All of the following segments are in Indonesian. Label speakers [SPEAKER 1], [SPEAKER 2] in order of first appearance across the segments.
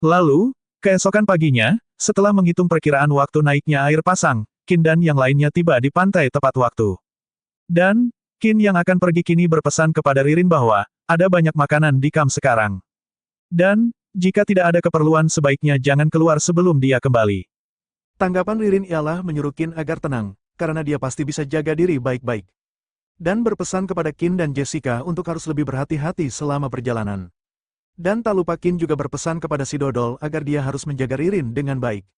[SPEAKER 1] Lalu, keesokan paginya, setelah menghitung perkiraan waktu naiknya air pasang, Qin dan yang lainnya tiba di pantai tepat waktu. Dan, Qin yang akan pergi kini berpesan kepada Ririn bahwa, ada banyak makanan di kamp sekarang. Dan, jika tidak ada keperluan sebaiknya jangan keluar sebelum dia kembali. Tanggapan Ririn ialah menyuruh Qin agar tenang, karena dia pasti bisa jaga diri baik-baik. Dan berpesan kepada Qin dan Jessica untuk harus lebih berhati-hati selama perjalanan. Dan tak lupa Qin juga berpesan kepada si Dodol agar dia harus menjaga Ririn dengan baik.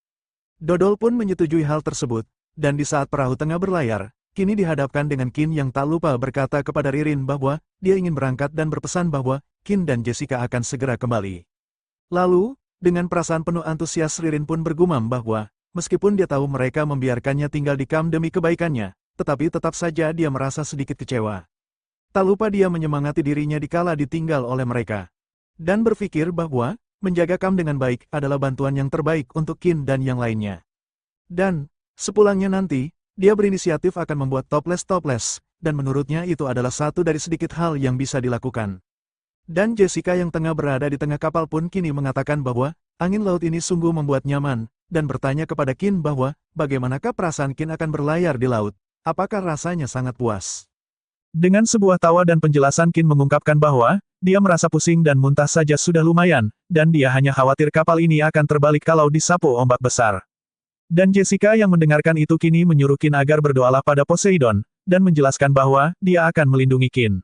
[SPEAKER 1] Dodol pun menyetujui hal tersebut, dan di saat perahu tengah berlayar, kini dihadapkan dengan Qin yang tak lupa berkata kepada Ririn bahwa dia ingin berangkat dan berpesan bahwa Qin dan Jessica akan segera kembali. Lalu, dengan perasaan penuh antusias Ririn pun bergumam bahwa, meskipun dia tahu mereka membiarkannya tinggal di kamp demi kebaikannya, tetapi tetap saja dia merasa sedikit kecewa. Tak lupa dia menyemangati dirinya dikala ditinggal oleh mereka. Dan berpikir bahwa, menjaga kamp dengan baik adalah bantuan yang terbaik untuk Qin dan yang lainnya. Dan, sepulangnya nanti, dia berinisiatif akan membuat toples-toples, dan menurutnya itu adalah satu dari sedikit hal yang bisa dilakukan. Dan Jessica yang tengah berada di tengah kapal pun kini mengatakan bahwa, angin laut ini sungguh membuat nyaman, dan bertanya kepada Qin bahwa, bagaimanakah perasaan Qin akan berlayar di laut, apakah rasanya sangat puas. Dengan sebuah tawa dan penjelasan Qin mengungkapkan bahwa, dia merasa pusing dan muntah saja sudah lumayan, dan dia hanya khawatir kapal ini akan terbalik kalau disapu ombak besar. Dan Jessica yang mendengarkan itu kini menyuruh Qin agar berdoalah pada Poseidon, dan menjelaskan bahwa, dia akan melindungi Qin.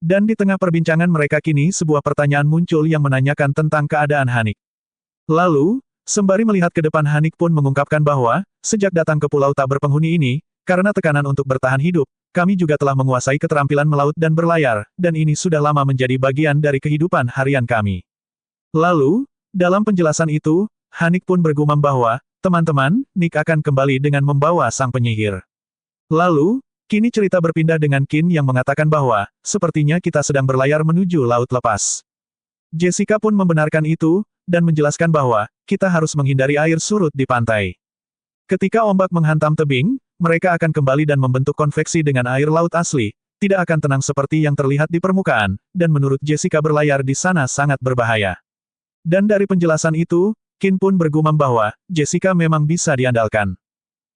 [SPEAKER 1] Dan di tengah perbincangan mereka kini sebuah pertanyaan muncul yang menanyakan tentang keadaan Hanik. Lalu, sembari melihat ke depan Hanik pun mengungkapkan bahwa, sejak datang ke pulau tak berpenghuni ini, karena tekanan untuk bertahan hidup, kami juga telah menguasai keterampilan melaut dan berlayar, dan ini sudah lama menjadi bagian dari kehidupan harian kami. Lalu, dalam penjelasan itu, Hanik pun bergumam bahwa, teman-teman, Nick akan kembali dengan membawa sang penyihir. Lalu, kini cerita berpindah dengan Qin yang mengatakan bahwa, sepertinya kita sedang berlayar menuju laut lepas. Jessica pun membenarkan itu, dan menjelaskan bahwa, kita harus menghindari air surut di pantai. Ketika ombak menghantam tebing, mereka akan kembali dan membentuk konveksi dengan air laut asli, tidak akan tenang seperti yang terlihat di permukaan, dan menurut Jessica berlayar di sana sangat berbahaya. Dan dari penjelasan itu, Qin pun bergumam bahwa, Jessica memang bisa diandalkan.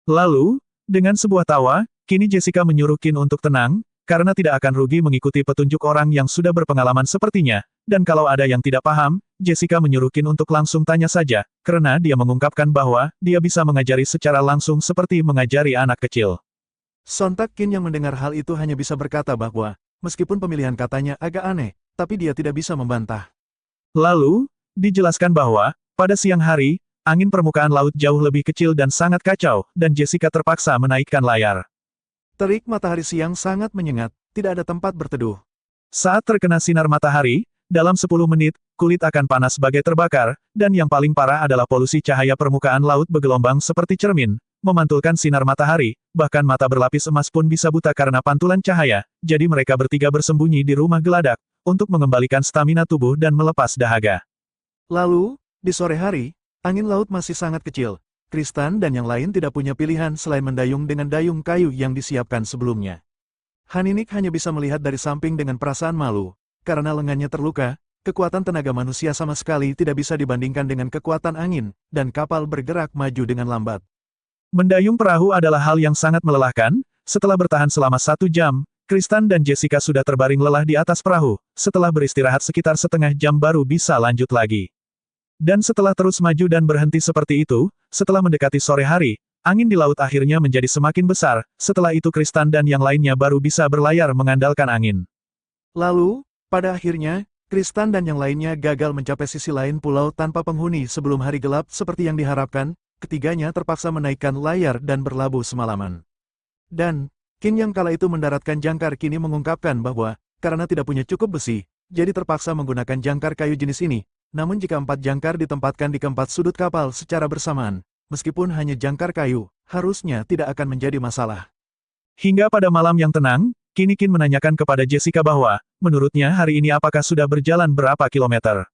[SPEAKER 1] Lalu, dengan sebuah tawa, kini Jessica menyuruh Qin untuk tenang, karena tidak akan rugi mengikuti petunjuk orang yang sudah berpengalaman sepertinya, dan kalau ada yang tidak paham, Jessica menyuruh Qin untuk langsung tanya saja, karena dia mengungkapkan bahwa, dia bisa mengajari secara langsung seperti mengajari anak kecil. Sontak Qin yang mendengar hal itu hanya bisa berkata bahwa, meskipun pemilihan katanya agak aneh, tapi dia tidak bisa membantah. Lalu, dijelaskan bahwa, pada siang hari, angin permukaan laut jauh lebih kecil dan sangat kacau, dan Jessica terpaksa menaikkan layar. Terik matahari siang sangat menyengat, tidak ada tempat berteduh. Saat terkena sinar matahari, dalam 10 menit, kulit akan panas bagai terbakar, dan yang paling parah adalah polusi cahaya permukaan laut bergelombang seperti cermin, memantulkan sinar matahari, bahkan mata berlapis emas pun bisa buta karena pantulan cahaya, jadi mereka bertiga bersembunyi di rumah geladak, untuk mengembalikan stamina tubuh dan melepas dahaga. Lalu, di sore hari, angin laut masih sangat kecil. Tristan dan yang lain tidak punya pilihan selain mendayung dengan dayung kayu yang disiapkan sebelumnya. Haninik hanya bisa melihat dari samping dengan perasaan malu, karena lengannya terluka, kekuatan tenaga manusia sama sekali tidak bisa dibandingkan dengan kekuatan angin, dan kapal bergerak maju dengan lambat. Mendayung perahu adalah hal yang sangat melelahkan, setelah bertahan selama 1 jam, Tristan dan Jessica sudah terbaring lelah di atas perahu, setelah beristirahat sekitar setengah jam baru bisa lanjut lagi. Dan setelah terus maju dan berhenti seperti itu, setelah mendekati sore hari, angin di laut akhirnya menjadi semakin besar, setelah itu Tristan dan yang lainnya baru bisa berlayar mengandalkan angin. Lalu, pada akhirnya, Tristan dan yang lainnya gagal mencapai sisi lain pulau tanpa penghuni sebelum hari gelap seperti yang diharapkan, ketiganya terpaksa menaikkan layar dan berlabuh semalaman. Dan, Qin yang kala itu mendaratkan jangkar kini mengungkapkan bahwa, karena tidak punya cukup besi, jadi terpaksa menggunakan jangkar kayu jenis ini. Namun jika 4 jangkar ditempatkan di keempat sudut kapal secara bersamaan, meskipun hanya jangkar kayu, harusnya tidak akan menjadi masalah. Hingga pada malam yang tenang, kini Qin menanyakan kepada Jessica bahwa, menurutnya hari ini apakah sudah berjalan berapa kilometer.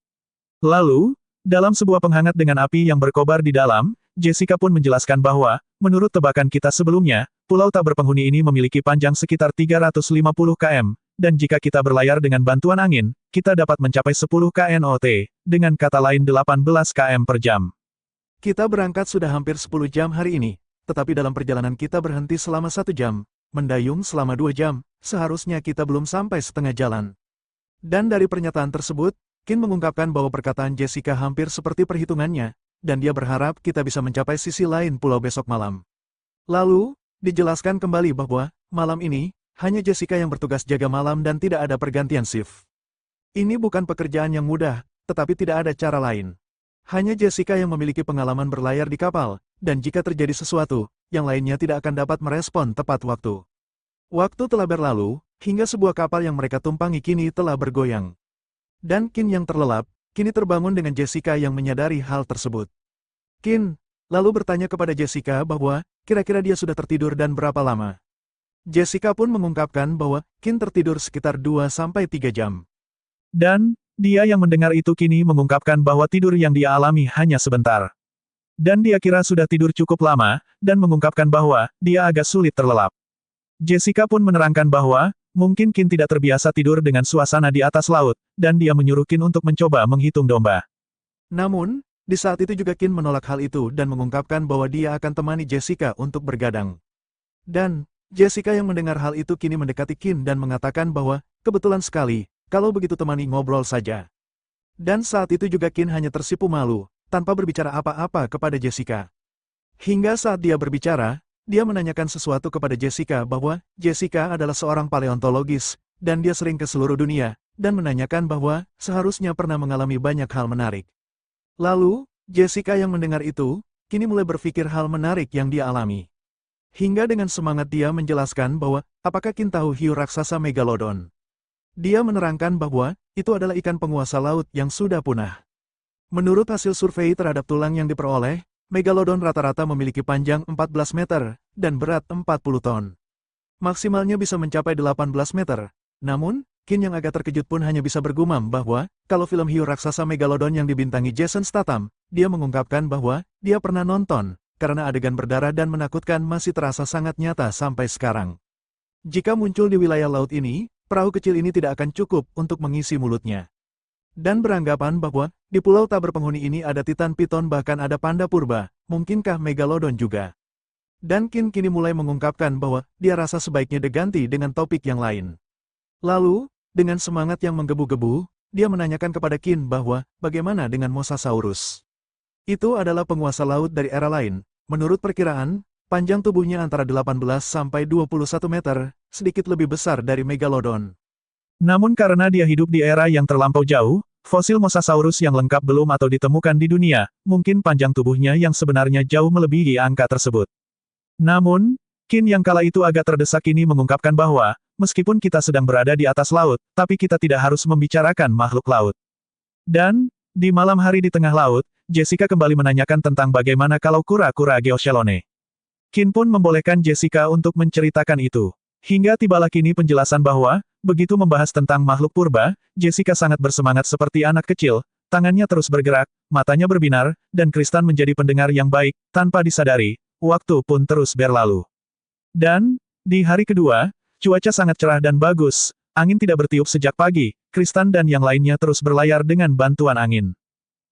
[SPEAKER 1] Lalu, dalam sebuah penghangat dengan api yang berkobar di dalam, Jessica pun menjelaskan bahwa, menurut tebakan kita sebelumnya, pulau tak berpenghuni ini memiliki panjang sekitar 350 km, dan jika kita berlayar dengan bantuan angin, kita dapat mencapai 10 knot, dengan kata lain 18 km per jam. Kita berangkat sudah hampir 10 jam hari ini, tetapi dalam perjalanan kita berhenti selama 1 jam, mendayung selama 2 jam, seharusnya kita belum sampai setengah jalan. Dan dari pernyataan tersebut, Qin mengungkapkan bahwa perkataan Jessica hampir seperti perhitungannya, dan dia berharap kita bisa mencapai sisi lain pulau besok malam. Lalu, dijelaskan kembali bahwa, malam ini, hanya Jessica yang bertugas jaga malam dan tidak ada pergantian shift. Ini bukan pekerjaan yang mudah, tetapi tidak ada cara lain. Hanya Jessica yang memiliki pengalaman berlayar di kapal, dan jika terjadi sesuatu, yang lainnya tidak akan dapat merespon tepat waktu. Waktu telah berlalu, hingga sebuah kapal yang mereka tumpangi kini telah bergoyang. Dan Qin yang terlelap, kini terbangun dengan Jessica yang menyadari hal tersebut. Qin lalu bertanya kepada Jessica bahwa, kira-kira dia sudah tertidur dan berapa lama. Jessica pun mengungkapkan bahwa, Qin tertidur sekitar 2-3 jam. Dan, dia yang mendengar itu kini mengungkapkan bahwa tidur yang dia alami hanya sebentar. Dan dia kira sudah tidur cukup lama, dan mengungkapkan bahwa, dia agak sulit terlelap. Jessica pun menerangkan bahwa, mungkin Qin tidak terbiasa tidur dengan suasana di atas laut, dan dia menyuruh Qin untuk mencoba menghitung domba. Namun, di saat itu juga Qin menolak hal itu dan mengungkapkan bahwa dia akan temani Jessica untuk bergadang. Dan, Jessica yang mendengar hal itu kini mendekati Qin dan mengatakan bahwa, kebetulan sekali, kalau begitu temani ngobrol saja. Dan saat itu juga Qin hanya tersipu malu, tanpa berbicara apa-apa kepada Jessica. Hingga saat dia berbicara, dia menanyakan sesuatu kepada Jessica bahwa, Jessica adalah seorang paleontologis, dan dia sering ke seluruh dunia, dan menanyakan bahwa, seharusnya pernah mengalami banyak hal menarik. Lalu, Jessica yang mendengar itu, kini mulai berpikir hal menarik yang dia alami. Hingga dengan semangat dia menjelaskan bahwa, apakah Qin tahu hiu raksasa Megalodon? Dia menerangkan bahwa, itu adalah ikan penguasa laut yang sudah punah. Menurut hasil survei terhadap tulang yang diperoleh, Megalodon rata-rata memiliki panjang 14 meter, dan berat 40 ton. Maksimalnya bisa mencapai 18 meter. Namun, Qin yang agak terkejut pun hanya bisa bergumam bahwa, kalau film hiu raksasa Megalodon yang dibintangi Jason Statham, dia mengungkapkan bahwa, dia pernah nonton, karena adegan berdarah dan menakutkan masih terasa sangat nyata sampai sekarang. Jika muncul di wilayah laut ini, perahu kecil ini tidak akan cukup untuk mengisi mulutnya. Dan beranggapan bahwa, di pulau tak berpenghuni ini ada Titan Piton bahkan ada panda purba, mungkinkah Megalodon juga? Dan Qin kini mulai mengungkapkan bahwa, dia rasa sebaiknya diganti dengan topik yang lain. Lalu, dengan semangat yang menggebu-gebu, dia menanyakan kepada Qin bahwa, bagaimana dengan Mosasaurus? Itu adalah penguasa laut dari era lain. Menurut perkiraan, panjang tubuhnya antara 18-21 meter, sedikit lebih besar dari Megalodon. Namun karena dia hidup di era yang terlampau jauh, fosil Mosasaurus yang lengkap belum atau ditemukan di dunia, mungkin panjang tubuhnya yang sebenarnya jauh melebihi angka tersebut. Namun, Qin yang kala itu agak terdesak ini mengungkapkan bahwa, meskipun kita sedang berada di atas laut, tapi kita tidak harus membicarakan makhluk laut. Dan, di malam hari di tengah laut, Jessica kembali menanyakan tentang bagaimana kalau kura-kura Geoshelone. Qin pun membolehkan Jessica untuk menceritakan itu. Hingga tibalah kini penjelasan bahwa, begitu membahas tentang makhluk purba, Jessica sangat bersemangat seperti anak kecil, tangannya terus bergerak, matanya berbinar, dan Kristen menjadi pendengar yang baik, tanpa disadari, waktu pun terus berlalu. Dan, di hari kedua, cuaca sangat cerah dan bagus, angin tidak bertiup sejak pagi, Kristen dan yang lainnya terus berlayar dengan bantuan angin.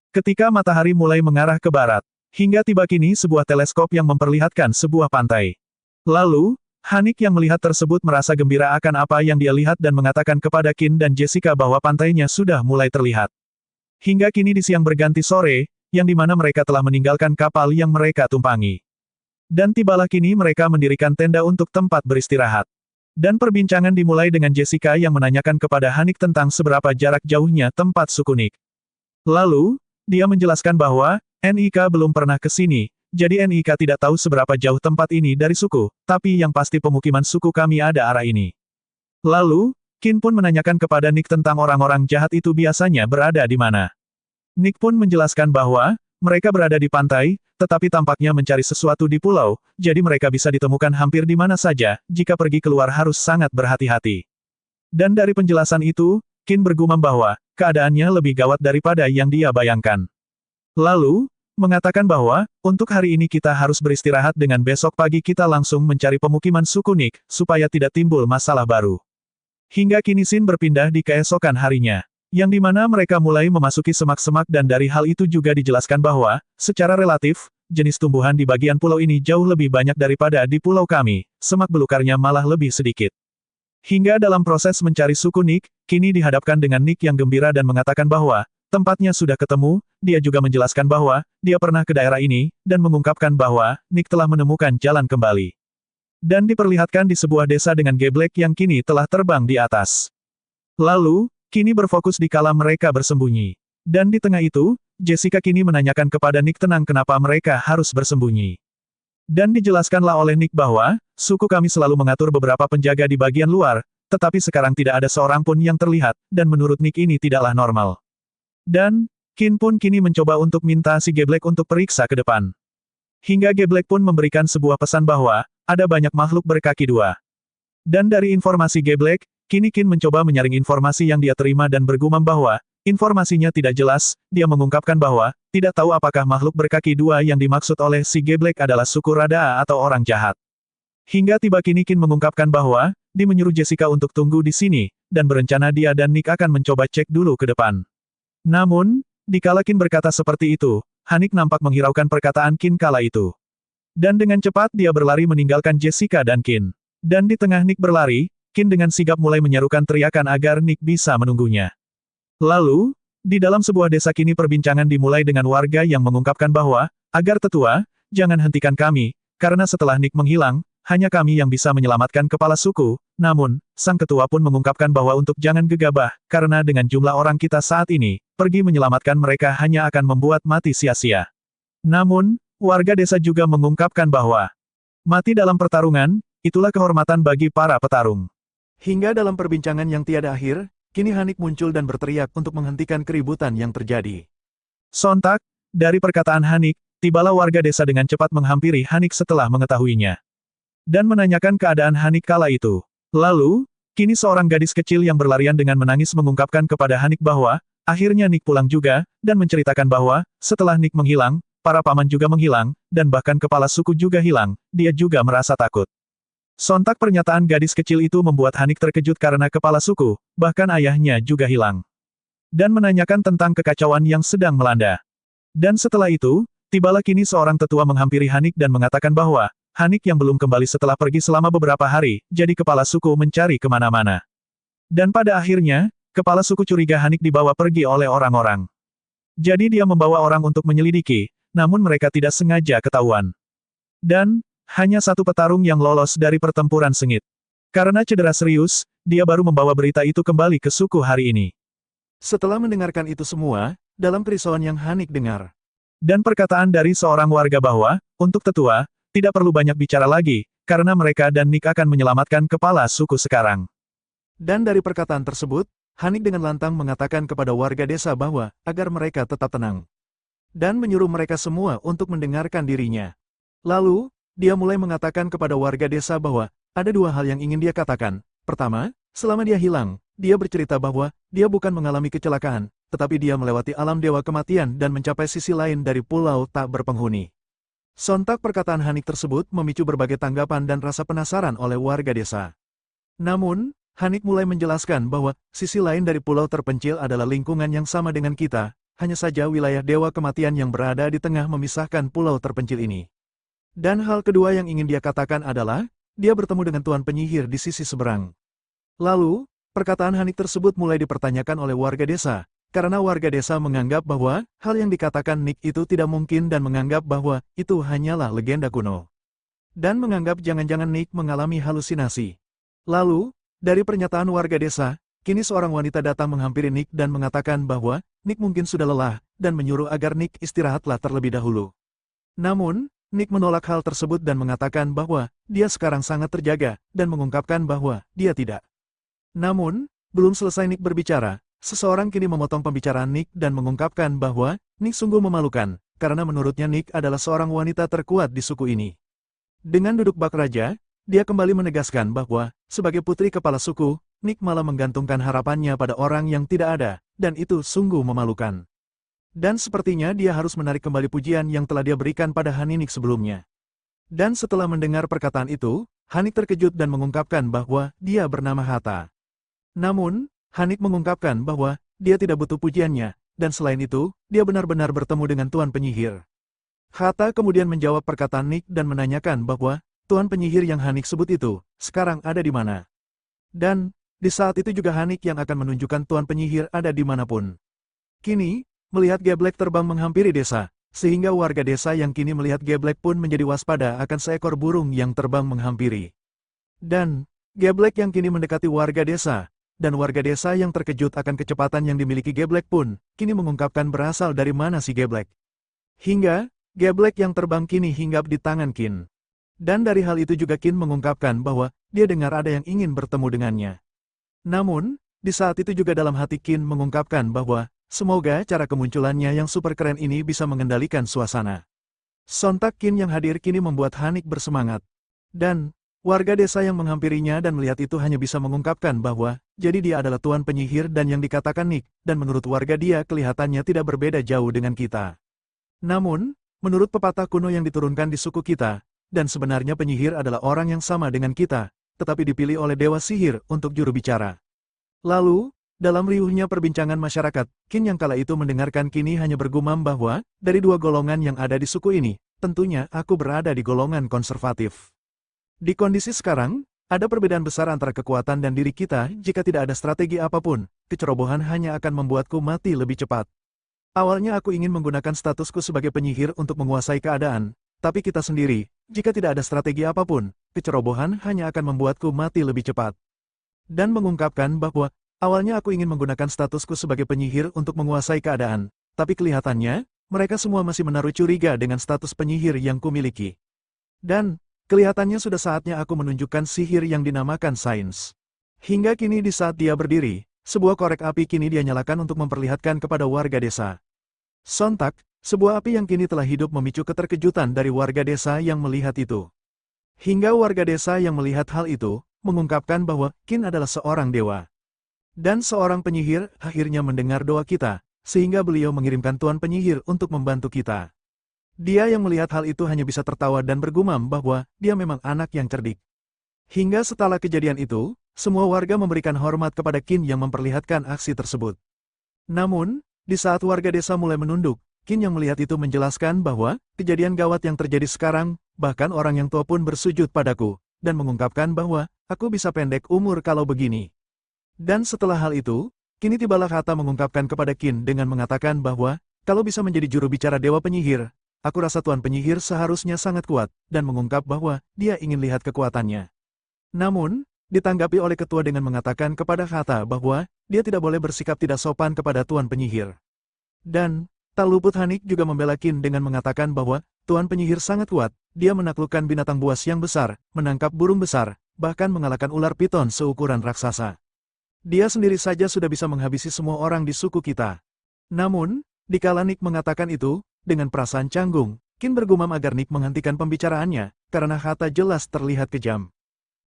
[SPEAKER 1] Ketika matahari mulai mengarah ke barat, hingga tiba kini sebuah teleskop yang memperlihatkan sebuah pantai. Lalu, Hanik yang melihat tersebut merasa gembira akan apa yang dia lihat dan mengatakan kepada Qin dan Jessica bahwa pantainya sudah mulai terlihat. Hingga kini di siang berganti sore, yang dimana mereka telah meninggalkan kapal yang mereka tumpangi. Dan tibalah kini mereka mendirikan tenda untuk tempat beristirahat. Dan perbincangan dimulai dengan Jessica yang menanyakan kepada Hanik tentang seberapa jarak jauhnya tempat suku Nick. Lalu, dia menjelaskan bahwa, NIK belum pernah ke sini. Jadi NIK tidak tahu seberapa jauh tempat ini dari suku, tapi yang pasti pemukiman suku kami ada arah ini. Lalu, Qin pun menanyakan kepada Nick tentang orang-orang jahat itu biasanya berada di mana. Nick pun menjelaskan bahwa, mereka berada di pantai, tetapi tampaknya mencari sesuatu di pulau, jadi mereka bisa ditemukan hampir di mana saja, jika pergi keluar harus sangat berhati-hati. Dan dari penjelasan itu, Qin bergumam bahwa, keadaannya lebih gawat daripada yang dia bayangkan. Lalu, mengatakan bahwa, untuk hari ini kita harus beristirahat dengan besok pagi kita langsung mencari pemukiman suku Nick, supaya tidak timbul masalah baru. Hingga kini Sin berpindah di keesokan harinya. Yang dimana mereka mulai memasuki semak-semak dan dari hal itu juga dijelaskan bahwa, secara relatif, jenis tumbuhan di bagian pulau ini jauh lebih banyak daripada di pulau kami, semak belukarnya malah lebih sedikit. Hingga dalam proses mencari suku Nick, kini dihadapkan dengan Nick yang gembira dan mengatakan bahwa, tempatnya sudah ketemu, dia juga menjelaskan bahwa, dia pernah ke daerah ini, dan mengungkapkan bahwa, Nick telah menemukan jalan kembali. Dan diperlihatkan di sebuah desa dengan geblek yang kini telah terbang di atas. Lalu, kini berfokus di kala mereka bersembunyi. Dan di tengah itu, Jessica kini menanyakan kepada Nick tenang kenapa mereka harus bersembunyi. Dan dijelaskanlah oleh Nick bahwa, suku kami selalu mengatur beberapa penjaga di bagian luar, tetapi sekarang tidak ada seorang pun yang terlihat, dan menurut Nick ini tidaklah normal. Dan, Qin pun kini mencoba untuk minta si geblek untuk periksa ke depan. Hingga geblek pun memberikan sebuah pesan bahwa, ada banyak makhluk berkaki dua. Dan dari informasi geblek, kini Qin mencoba menyaring informasi yang dia terima dan bergumam bahwa, informasinya tidak jelas, dia mengungkapkan bahwa, tidak tahu apakah makhluk berkaki dua yang dimaksud oleh si geblek adalah suku Rada atau orang jahat. Hingga tiba kini Qin mengungkapkan bahwa, dia menyuruh Jessica untuk tunggu di sini, dan berencana dia dan Nick akan mencoba cek dulu ke depan. Namun, dikala Qin berkata seperti itu, Hanik nampak menghiraukan perkataan Qin kala itu. Dan dengan cepat dia berlari meninggalkan Jessica dan Qin. Dan di tengah Nick berlari, Qin dengan sigap mulai menyerukan teriakan agar Nick bisa menunggunya. Lalu, di dalam sebuah desa kini perbincangan dimulai dengan warga yang mengungkapkan bahwa, agar tetua, jangan hentikan kami, karena setelah Nick menghilang, hanya kami yang bisa menyelamatkan kepala suku, namun, sang ketua pun mengungkapkan bahwa untuk jangan gegabah, karena dengan jumlah orang kita saat ini, pergi menyelamatkan mereka hanya akan membuat mati sia-sia. Namun, warga desa juga mengungkapkan bahwa, mati dalam pertarungan, itulah kehormatan bagi para petarung. Hingga dalam perbincangan yang tiada akhir, kini Hanik muncul dan berteriak untuk menghentikan keributan yang terjadi. Sontak, dari perkataan Hanik, tibalah warga desa dengan cepat menghampiri Hanik setelah mengetahuinya. Dan menanyakan keadaan Hanik kala itu. Lalu, kini seorang gadis kecil yang berlarian dengan menangis mengungkapkan kepada Hanik bahwa, akhirnya Nick pulang juga, dan menceritakan bahwa, setelah Nick menghilang, para paman juga menghilang, dan bahkan kepala suku juga hilang, dia juga merasa takut. Sontak pernyataan gadis kecil itu membuat Hanik terkejut karena kepala suku, bahkan ayahnya juga hilang. Dan menanyakan tentang kekacauan yang sedang melanda. Dan setelah itu, tibalah kini seorang tetua menghampiri Hanik dan mengatakan bahwa, Hanik yang belum kembali setelah pergi selama beberapa hari, jadi kepala suku mencari kemana-mana. Dan pada akhirnya, kepala suku curiga Hanik dibawa pergi oleh orang-orang. Jadi dia membawa orang untuk menyelidiki, namun mereka tidak sengaja ketahuan. Dan, hanya satu petarung yang lolos dari pertempuran sengit. Karena cedera serius, dia baru membawa berita itu kembali ke suku hari ini. Setelah mendengarkan itu semua, dalam kerisauan yang Hanik dengar. Dan perkataan dari seorang warga bahwa, untuk tetua, tidak perlu banyak bicara lagi, karena mereka dan Nick akan menyelamatkan kepala suku sekarang. Dan dari perkataan tersebut, Hanik dengan lantang mengatakan kepada warga desa bahwa, agar mereka tetap tenang. Dan menyuruh mereka semua untuk mendengarkan dirinya. Lalu, dia mulai mengatakan kepada warga desa bahwa, ada dua hal yang ingin dia katakan. Pertama, selama dia hilang, dia bercerita bahwa, dia bukan mengalami kecelakaan, tetapi dia melewati alam dewa kematian dan mencapai sisi lain dari pulau tak berpenghuni. Sontak perkataan Hanik tersebut memicu berbagai tanggapan dan rasa penasaran oleh warga desa. Namun, Hanik mulai menjelaskan bahwa, sisi lain dari pulau terpencil adalah lingkungan yang sama dengan kita, hanya saja wilayah dewa kematian yang berada di tengah memisahkan pulau terpencil ini. Dan hal kedua yang ingin dia katakan adalah, dia bertemu dengan Tuan Penyihir di sisi seberang. Lalu, perkataan Hanik tersebut mulai dipertanyakan oleh warga desa, karena warga desa menganggap bahwa, hal yang dikatakan Nick itu tidak mungkin dan menganggap bahwa, itu hanyalah legenda kuno. Dan menganggap jangan-jangan Nick mengalami halusinasi. Lalu, dari pernyataan warga desa, kini seorang wanita datang menghampiri Nick dan mengatakan bahwa, Nick mungkin sudah lelah, dan menyuruh agar Nick istirahatlah terlebih dahulu. Namun, Nick menolak hal tersebut dan mengatakan bahwa, dia sekarang sangat terjaga, dan mengungkapkan bahwa, dia tidak. Namun, belum selesai Nick berbicara, seseorang kini memotong pembicaraan Nick dan mengungkapkan bahwa, Nick sungguh memalukan, karena menurutnya Nick adalah seorang wanita terkuat di suku ini. Dengan duduk bak raja, dia kembali menegaskan bahwa, sebagai putri kepala suku, Nick malah menggantungkan harapannya pada orang yang tidak ada, dan itu sungguh memalukan. Dan sepertinya dia harus menarik kembali pujian yang telah dia berikan pada Hanik sebelumnya. Dan setelah mendengar perkataan itu, Hanik terkejut dan mengungkapkan bahwa dia bernama Hatta. Namun, Hanik mengungkapkan bahwa dia tidak butuh pujiannya, dan selain itu, dia benar-benar bertemu dengan Tuan Penyihir. Hata kemudian menjawab perkataan Nick dan menanyakan bahwa Tuan Penyihir yang Hanik sebut itu sekarang ada di mana. Dan, di saat itu juga Hanik yang akan menunjukkan Tuan Penyihir ada di manapun. Kini, melihat Geblek terbang menghampiri desa, sehingga warga desa yang kini melihat Geblek pun menjadi waspada akan seekor burung yang terbang menghampiri. Dan, Geblek yang kini mendekati warga desa, dan warga desa yang terkejut akan kecepatan yang dimiliki Geblek pun, kini mengungkapkan berasal dari mana si Geblek. Hingga, Geblek yang terbang kini hinggap di tangan Qin. Dan dari hal itu juga Qin mengungkapkan bahwa dia dengar ada yang ingin bertemu dengannya. Namun, di saat itu juga dalam hati Qin mengungkapkan bahwa semoga cara kemunculannya yang super keren ini bisa mengendalikan suasana. Sontak Qin yang hadir kini membuat Hanik bersemangat. Dan, warga desa yang menghampirinya dan melihat itu hanya bisa mengungkapkan bahwa jadi dia adalah Tuan Penyihir dan yang dikatakan Nick, dan menurut warga dia kelihatannya tidak berbeda jauh dengan kita. Namun, menurut pepatah kuno yang diturunkan di suku kita, dan sebenarnya penyihir adalah orang yang sama dengan kita, tetapi dipilih oleh Dewa Sihir untuk juru bicara. Lalu, dalam riuhnya perbincangan masyarakat, Qin yang kala itu mendengarkan kini hanya bergumam bahwa, dari dua golongan yang ada di suku ini, tentunya aku berada di golongan konservatif. Di kondisi sekarang, ada perbedaan besar antara kekuatan dan diri kita jika tidak ada strategi apapun, kecerobohan hanya akan membuatku mati lebih cepat. Awalnya aku ingin menggunakan statusku sebagai penyihir untuk menguasai keadaan, tapi kita sendiri, jika tidak ada strategi apapun, kecerobohan hanya akan membuatku mati lebih cepat. Dan mengungkapkan bahwa, awalnya aku ingin menggunakan statusku sebagai penyihir untuk menguasai keadaan, tapi kelihatannya, mereka semua masih menaruh curiga dengan status penyihir yang kumiliki. Dan, kelihatannya sudah saatnya aku menunjukkan sihir yang dinamakan sains. Hingga kini di saat dia berdiri, sebuah korek api kini dia nyalakan untuk memperlihatkan kepada warga desa. Sontak, sebuah api yang kini telah hidup memicu keterkejutan dari warga desa yang melihat itu. Hingga warga desa yang melihat hal itu, mengungkapkan bahwa Qin adalah seorang dewa. Dan seorang penyihir akhirnya mendengar doa kita, sehingga beliau mengirimkan Tuan Penyihir untuk membantu kita. Dia yang melihat hal itu hanya bisa tertawa dan bergumam bahwa dia memang anak yang cerdik. Hingga setelah kejadian itu, semua warga memberikan hormat kepada Qin yang memperlihatkan aksi tersebut. Namun, di saat warga desa mulai menunduk, Qin yang melihat itu menjelaskan bahwa kejadian gawat yang terjadi sekarang, bahkan orang yang tua pun bersujud padaku, dan mengungkapkan bahwa aku bisa pendek umur kalau begini. Dan setelah hal itu, kini tibalah Hata mengungkapkan kepada Qin dengan mengatakan bahwa kalau bisa menjadi juru bicara Dewa Penyihir, aku rasa Tuan Penyihir seharusnya sangat kuat, dan mengungkap bahwa dia ingin lihat kekuatannya. Namun, ditanggapi oleh ketua dengan mengatakan kepada Hata bahwa dia tidak boleh bersikap tidak sopan kepada Tuan Penyihir. Dan, tak luput Hanik juga membela Qin dengan mengatakan bahwa Tuan Penyihir sangat kuat, dia menaklukkan binatang buas yang besar, menangkap burung besar, bahkan mengalahkan ular piton seukuran raksasa. Dia sendiri saja sudah bisa menghabisi semua orang di suku kita. Namun, dikala Nick mengatakan itu, dengan perasaan canggung, Qin bergumam agar Nick menghentikan pembicaraannya, karena Hata jelas terlihat kejam.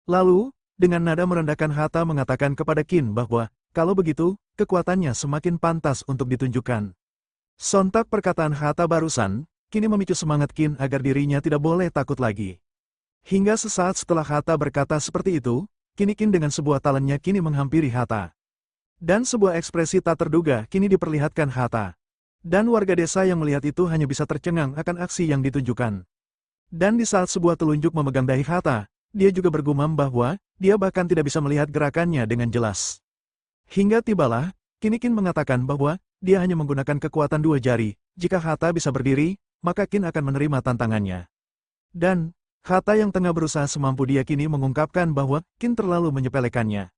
[SPEAKER 1] Lalu, dengan nada merendahkan Hata mengatakan kepada Qin bahwa, kalau begitu, kekuatannya semakin pantas untuk ditunjukkan. Sontak perkataan Hata barusan, kini memicu semangat Qin agar dirinya tidak boleh takut lagi. Hingga sesaat setelah Hata berkata seperti itu, kini Qin dengan sebuah talennya kini menghampiri Hata. Dan sebuah ekspresi tak terduga kini diperlihatkan Hata. Dan warga desa yang melihat itu hanya bisa tercengang akan aksi yang ditunjukkan. Dan di saat sebuah telunjuk memegang dahi Hata, dia juga bergumam bahwa dia bahkan tidak bisa melihat gerakannya dengan jelas. Hingga tibalah, kini Qin mengatakan bahwa dia hanya menggunakan kekuatan dua jari. Jika Hata bisa berdiri, maka Qin akan menerima tantangannya. Dan, Hata yang tengah berusaha semampu dia kini mengungkapkan bahwa Qin terlalu menyepelekannya.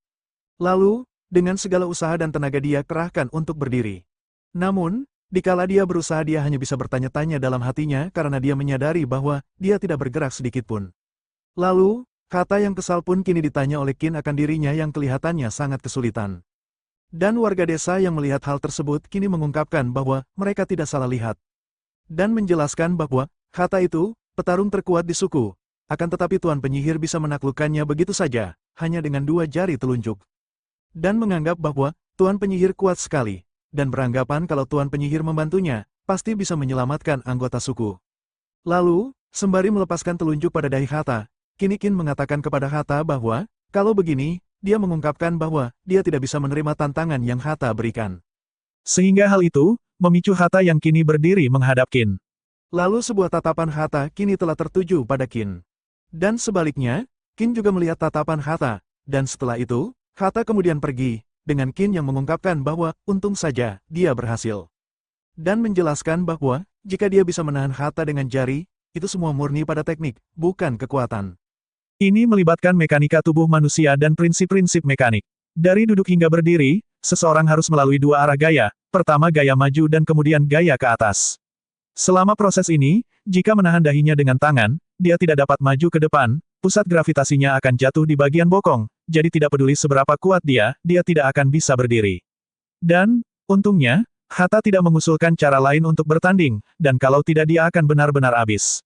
[SPEAKER 1] Lalu, dengan segala usaha dan tenaga dia kerahkan untuk berdiri. Namun, dikala dia berusaha dia hanya bisa bertanya-tanya dalam hatinya karena dia menyadari bahwa dia tidak bergerak sedikitpun. Lalu, Hata yang kesal pun kini ditanya oleh Qin akan dirinya yang kelihatannya sangat kesulitan. Dan warga desa yang melihat hal tersebut kini mengungkapkan bahwa mereka tidak salah lihat. Dan menjelaskan bahwa Hata itu petarung terkuat di suku, akan tetapi Tuan Penyihir bisa menaklukkannya begitu saja, hanya dengan dua jari telunjuk. Dan menganggap bahwa Tuan Penyihir kuat sekali, dan beranggapan kalau Tuan Penyihir membantunya, pasti bisa menyelamatkan anggota suku. Lalu, sembari melepaskan telunjuk pada dahi Hata, kini Qin mengatakan kepada Hata bahwa, kalau begini,
[SPEAKER 2] dia mengungkapkan bahwa dia tidak bisa menerima tantangan yang Hatta berikan.
[SPEAKER 1] Sehingga hal itu, memicu Hatta yang kini berdiri menghadap Qin.
[SPEAKER 2] Lalu sebuah tatapan Hatta kini telah tertuju pada Qin. Dan sebaliknya, Qin juga melihat tatapan Hatta, dan setelah itu, Hatta kemudian pergi, dengan Qin yang mengungkapkan bahwa, untung saja, dia berhasil. Dan menjelaskan bahwa, jika dia bisa menahan Hatta dengan jari, itu semua murni pada teknik, bukan kekuatan.
[SPEAKER 1] Ini melibatkan mekanika tubuh manusia dan prinsip-prinsip mekanik. Dari duduk hingga berdiri, seseorang harus melalui dua arah gaya, pertama gaya maju dan kemudian gaya ke atas. Selama proses ini, jika menahan dahinya dengan tangan, dia tidak dapat maju ke depan, pusat gravitasinya akan jatuh di bagian bokong, jadi tidak peduli seberapa kuat dia tidak akan bisa berdiri. Dan, untungnya, Hatta tidak mengusulkan cara lain untuk bertanding, dan kalau tidak dia akan benar-benar habis.